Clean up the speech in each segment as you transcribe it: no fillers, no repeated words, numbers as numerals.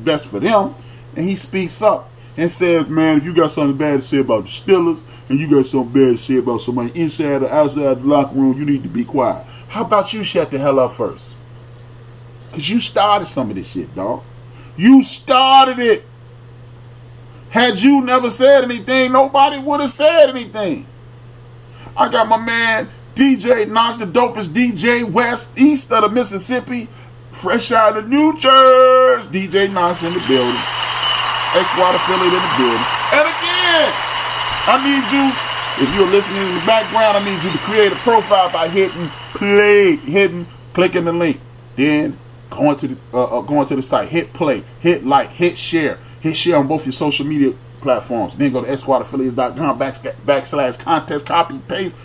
best for them. And he speaks up and says, man, if you got something bad to say about the Steelers and you got something bad to say about somebody inside or outside the locker room, you need to be quiet. How about you shut the hell up first? Because you started some of this shit, dog. You started it. Had you never said anything, nobody would have said anything. I got my man DJ Knox, the dopest DJ west, east of the Mississippi, fresh out of New Jersey. DJ Knox in the building. Ex-Watt affiliate in the building. And again, I need you, if you're listening in the background, I need you to create a profile by hitting play, clicking the link. Then going to the site, hit play, hit like, hit share on both your social media platforms. Then go to xsquadaffiliates.com / contest, copy, paste.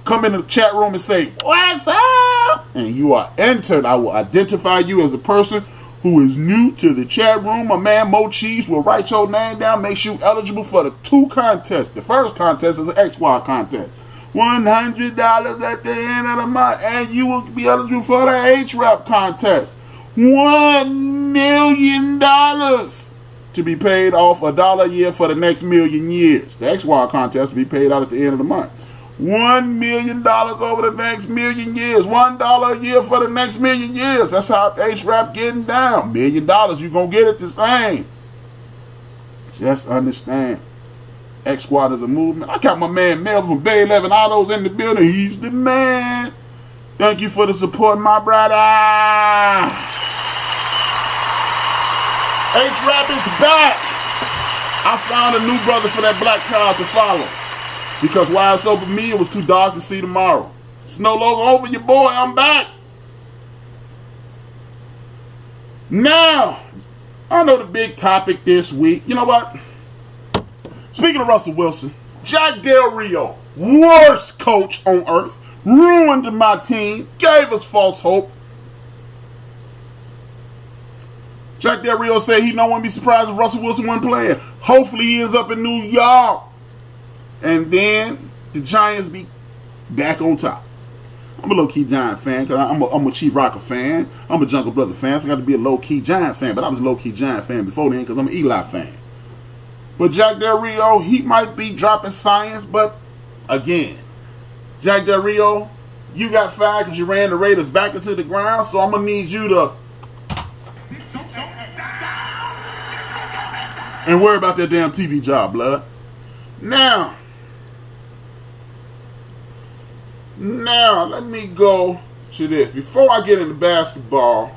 Come into the chat room and say, what's up? And you are entered. I will identify you as a person who is new to the chat room. My man Mo Cheese will write your name down, makes you eligible for the 2 contests. The first contest is an X-Squad contest. $100 at the end of the month. And you will be eligible for the H-Rap contest. $1 million to be paid off $1 a year for the next million years. The X-Squad contest will be paid out at the end of the month. $1 million over the next million years. $1 a year for the next million years. That's how H-Rap getting down. $1 million, you're going to get it the same. Just understand. X-Squad is a movement. I got my man Melvin from Bay 11 Autos in the building. He's the man. Thank you for the support, my brother. H-Rap is back. I found a new brother for that black crowd to follow. Because while it's over me, it was too dark to see tomorrow. It's no longer over your boy. I'm back. Now, I know the big topic this week. You know what? Speaking of Russell Wilson, Jack Del Rio, worst coach on earth, ruined my team, gave us false hope. Jack Del Rio said he don't want to be surprised if Russell Wilson wasn't playing. Hopefully he is up in New York. And then the Giants be back on top. I'm a low-key Giant fan because I'm a Chief Rocker fan. I'm a Jungle Brother fan, so I got to be a low-key Giant fan. But I was a low-key Giant fan before then because I'm an Eli fan. But Jack Del Rio, he might be dropping science, but again, Jack Del Rio, you got fired because you ran the Raiders back into the ground, so I'm going to need you to and worry about that damn TV job, blood. Now, let me go to this. Before I get into basketball,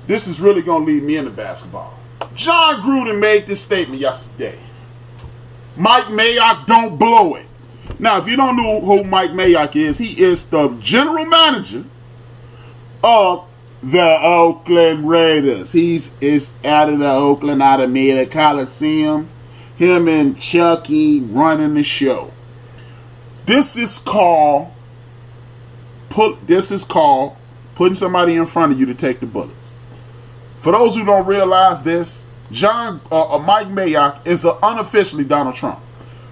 this is really going to lead me into basketball. John Gruden made this statement yesterday. Mike Mayock, don't blow it. Now, if you don't know who Mike Mayock is, he is the general manager of the Oakland Raiders. Is out of the Oakland Alameda Coliseum. Him and Chucky running the show. This is called putting somebody in front of you to take the bullets. For those who don't realize this, Mike Mayock is unofficially Donald Trump.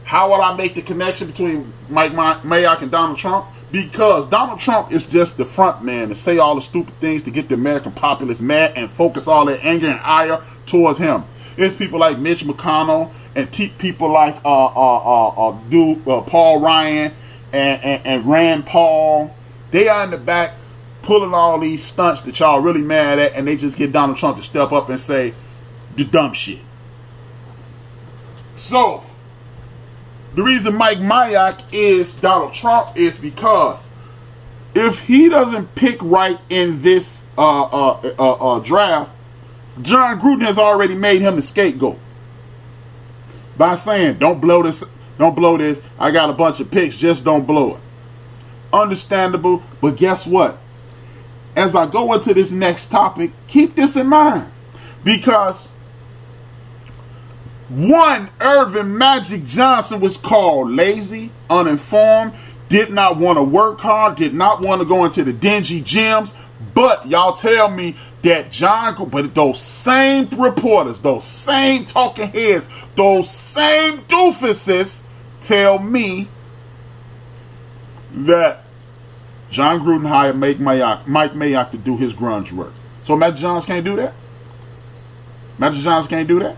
How would I make the connection between Mike Mayock and Donald Trump? Because Donald Trump is just the front man to say all the stupid things to get the American populace mad and focus all their anger and ire towards him. It's people like Mitch McConnell and people like Paul Ryan and Rand Paul. They are in the back pulling all these stunts that y'all really mad at, and they just get Donald Trump to step up and say the dumb shit. So, the reason Mike Mayock is Donald Trump is because if he doesn't pick right in this draft, John Gruden has already made him the scapegoat by saying, don't blow this, I got a bunch of picks, just don't blow it. Understandable, but guess what? As I go into this next topic, keep this in mind. Because one, Irvin Magic Johnson was called lazy, uninformed, did not want to work hard, did not want to go into the dingy gyms. But y'all tell me that but those same reporters, those same talking heads, those same doofuses tell me that John Gruden hired Mike Mayock to do his grunge work. So Magic Johnson can't do that? Magic Johnson can't do that?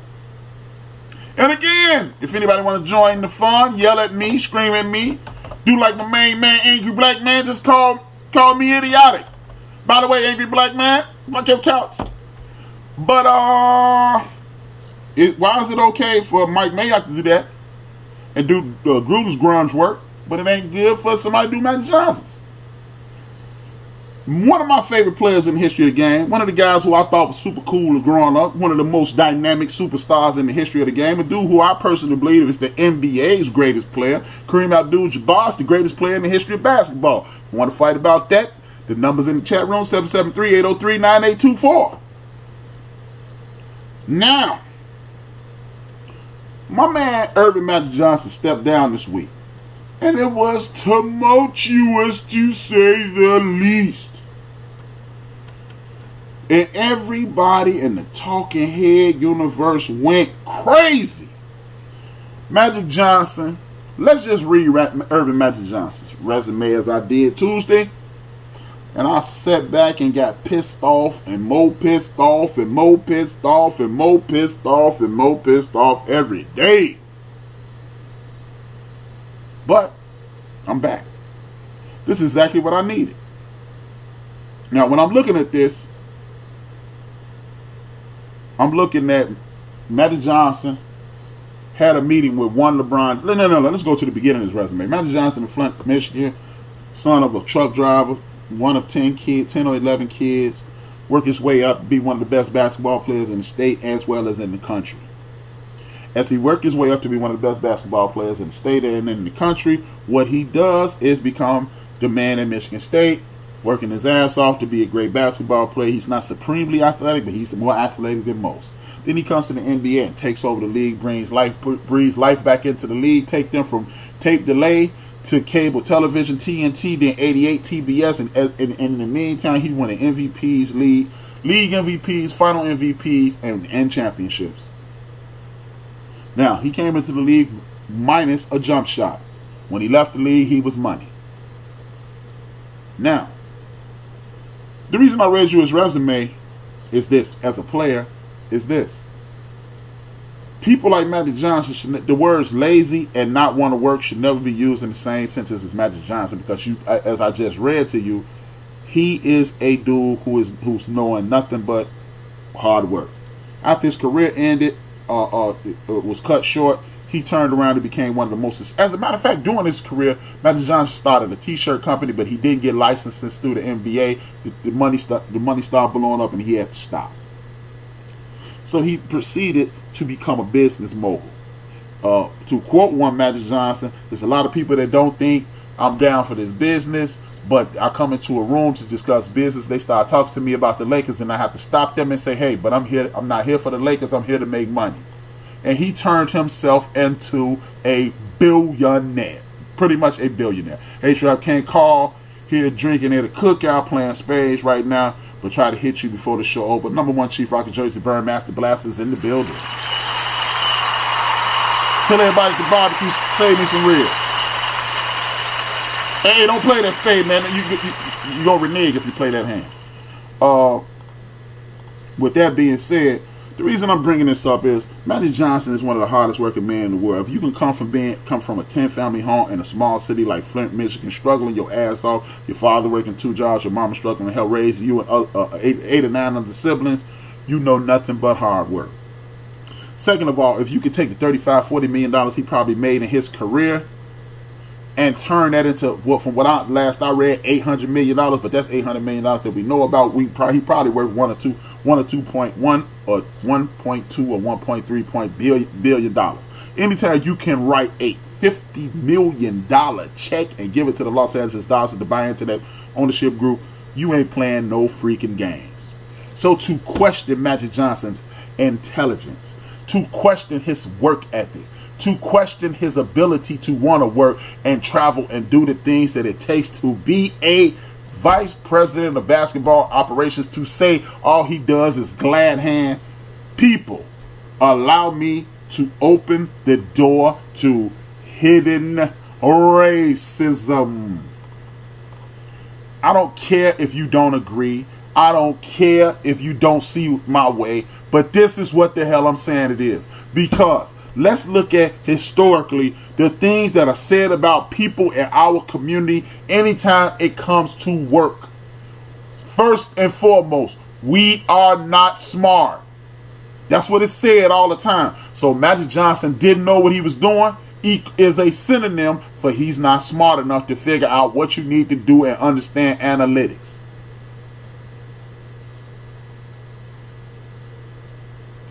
And again, if anybody want to join the fun, yell at me, scream at me, do like my main man, Angry Black Man, just call me idiotic. By the way, Angry Black Man, fuck your couch. But, why is it okay for Mike Mayock to do that and do Gruden's grunge work, but it ain't good for somebody to do Magic Johnson's? One of my favorite players in the history of the game, one of the guys who I thought was super cool growing up, one of the most dynamic superstars in the history of the game, a dude who I personally believe is the NBA's greatest player, Kareem Abdul-Jabbar, the greatest player in the history of basketball. Want to fight about that? The number's in the chat room, 773-803-9824. Now, my man Earvin Magic Johnson stepped down this week, and it was tumultuous to say the least. And everybody in the talking head universe went crazy. Magic Johnson, let's just read Earvin Magic Johnson's resume as I did Tuesday. And I sat back and got pissed off and more pissed off and more pissed off and more pissed off and more pissed off every day. But I'm back. This is exactly what I needed. Now, when I'm looking at this, I'm looking at Magic Johnson had a meeting with one LeBron. No. Let's go to the beginning of his resume. Magic Johnson in Flint, Michigan, son of a truck driver, one of 10 or 11 kids, worked his way up to be one of the best basketball players in the state as well as in the country. As he worked his way up to be one of the best basketball players in the state and in the country, what he does is become the man in Michigan State, working his ass off to be a great basketball player. He's not supremely athletic, but he's more athletic than most. Then he comes to the NBA and takes over the league, breathes life back into the league, take them from tape delay to cable television, TNT, then 88 TBS, and in the meantime, he won the MVPs, league MVPs, final MVPs, and championships. Now, he came into the league minus a jump shot. When he left the league, he was money. Now, the reason I read you his resume is this, as a player, is this. People like Magic Johnson, the words lazy and not want to work should never be used in the same sentence as Magic Johnson, because as I just read to you, he is a dude who's knowing nothing but hard work. After his career ended, was cut short, he turned around and became one of the most. As a matter of fact, during his career, Magic Johnson started a T-shirt company, but he didn't get licenses through the NBA. The money started blowing up, and he had to stop. So he proceeded to become a business mogul. To quote one Magic Johnson, there's a lot of people that don't think I'm down for this business, but I come into a room to discuss business. They start talking to me about the Lakers, and I have to stop them and say, hey, but I'm not here for the Lakers. I'm here to make money. And he turned himself into a billionaire. Pretty much a billionaire. Hey, Trap, can't call here drinking at a cookout playing spades right now, but try to hit you before the show over. Number one Chief Rocket Jersey Burn Master Blasters in the building. Tell everybody at the barbecue, save me some ribs. Hey, don't play that spade, man. You go renege if you play that hand. With that being said, the reason I'm bringing this up is Magic Johnson is one of the hardest working men in the world. If you can come from a 10-family home in a small city like Flint, Michigan, struggling your ass off, your father working 2 jobs, your mama struggling to help raise you and 8 or 9 other siblings, you know nothing but hard work. Second of all, if you could take the $35-40 million he probably made in his career and turn that into from what I read, $800 million, but that's $800 million that we know about. He probably worth 1 or 2.1 or 1.2 or 1.3 billion dollars. Anytime you can write a $50 million check and give it to the Los Angeles Dodgers to buy into that ownership group, you ain't playing no freaking games. So to question Magic Johnson's intelligence, to question his work ethic, to question his ability to want to work and travel and do the things that it takes to be a vice president of basketball operations, to say all he does is glad hand, people, allow me to open the door to hidden racism. I don't care if you don't agree. I don't care if you don't see my way, but this is what the hell I'm saying it is. Because let's look at historically the things that are said about people in our community anytime it comes to work. First and foremost, we are not smart. That's what it's said all the time. So Magic Johnson didn't know what he was doing. He is a synonym for he's not smart enough to figure out what you need to do and understand analytics.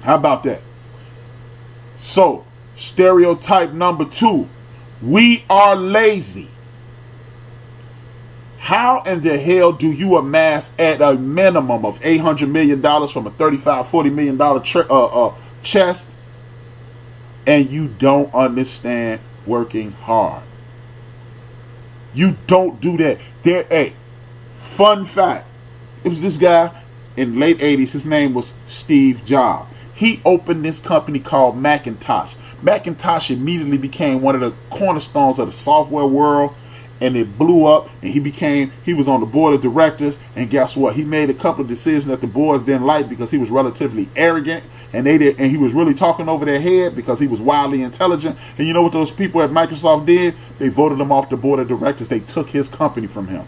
How about that? So, stereotype number 2. We are lazy. How in the hell do you amass at a minimum of $800 million from a $35-40 million chest and you don't understand working hard? You don't do that. Fun fact. It was this guy in late 80s. His name was Steve Jobs. He opened this company called Macintosh. Macintosh immediately became one of the cornerstones of the software world, and it blew up, and he was on the board of directors, and guess what? He made a couple of decisions that the boards didn't like because he was relatively arrogant, and he was really talking over their head because he was wildly intelligent. And you know what those people at Microsoft did? They voted him off the board of directors. They took his company from him.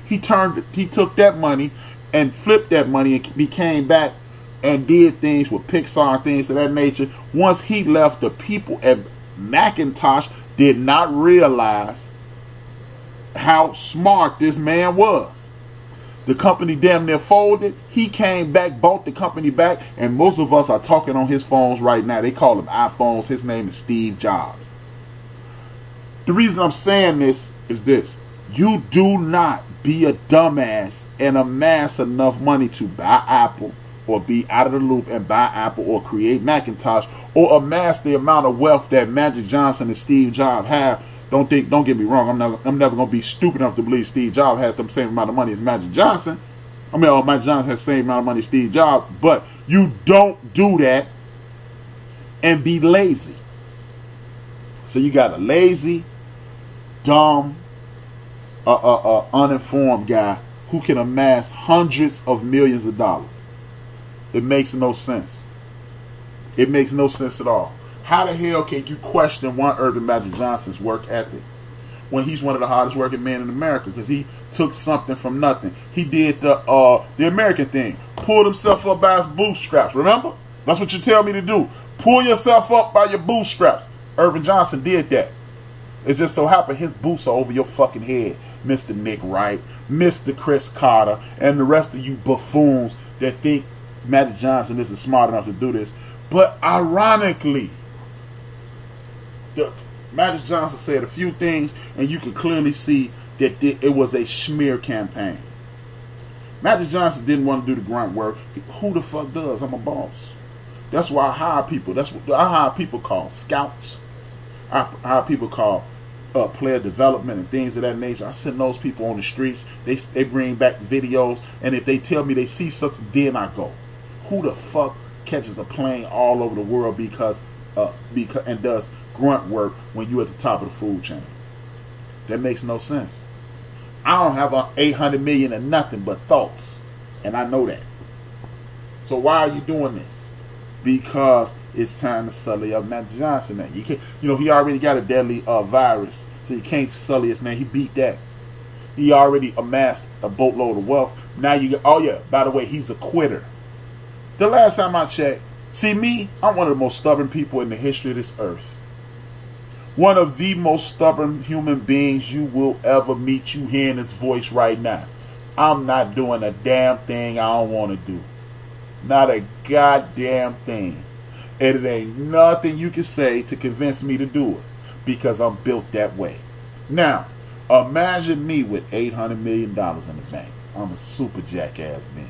He took that money and flipped that money and became back and did things with Pixar and things of that nature. Once he left, the people at Macintosh did not realize how smart this man was. The company damn near folded. He came back, bought the company back, and most of us are talking on his phones right now. They call them iPhones. His name is Steve Jobs. The reason I'm saying this is this. You do not be a dumbass and amass enough money to buy Apple, or be out of the loop and buy Apple, or create Macintosh, or amass the amount of wealth that Magic Johnson and Steve Jobs have. Don't get me wrong. I'm never gonna be stupid enough to believe Steve Jobs has the same amount of money as Magic Johnson. Magic Johnson has the same amount of money as Steve Jobs. But you don't do that and be lazy. So you got a lazy, dumb, uninformed guy who can amass hundreds of millions of dollars. It makes no sense. It makes no sense at all. How the hell can you question one Urban Magic Johnson's work ethic when he's one of the hardest working men in America? Because he took something from nothing. He did the American thing. Pulled himself up by his bootstraps. Remember? That's what you tell me to do. Pull yourself up by your bootstraps. Urban Johnson did that. It just so happened his boots are over your fucking head, Mr. Nick Wright, Mr. Chris Carter, and the rest of you buffoons that think Magic Johnson isn't smart enough to do this. But ironically, Magic Johnson said a few things, and you can clearly see that it was a smear campaign. Magic Johnson didn't want to do the grunt work. Who the fuck does? I'm a boss. That's why I hire people. That's what I hire people called scouts. I hire people called player development and things of that nature. I send those people on the streets. They bring back videos, and if they tell me they see something, then I go. Who the fuck catches a plane all over the world because and does grunt work when you at the top of the food chain? That makes no sense. I don't have $800 million and nothing but thoughts, and I know that. So why are you doing this? Because it's time to sully up Magic Johnson. Now you can't, he already got a deadly virus, so you can't sully his name. He beat that. He already amassed a boatload of wealth. Now by the way, he's a quitter. The last time I checked, see me, I'm one of the most stubborn people in the history of this earth. One of the most stubborn human beings you will ever meet. You hearing this voice right now. I'm not doing a damn thing I don't want to do. Not a goddamn thing. And it ain't nothing you can say to convince me to do it, because I'm built that way. Now, imagine me with $800 million in the bank. I'm a super jackass then.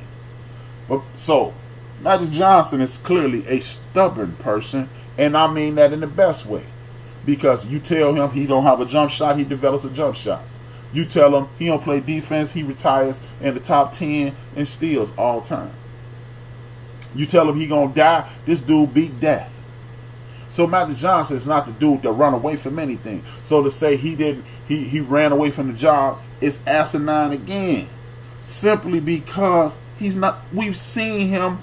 But so, Magic Johnson is clearly a stubborn person, and I mean that in the best way. Because you tell him he don't have a jump shot, he develops a jump shot. You tell him he don't play defense, he retires in the top 10 in steals all time. You tell him he gonna die, this dude beat death. So Magic Johnson is not the dude that run away from anything. So to say he ran away from the job is asinine again. simply because he's not. We've seen him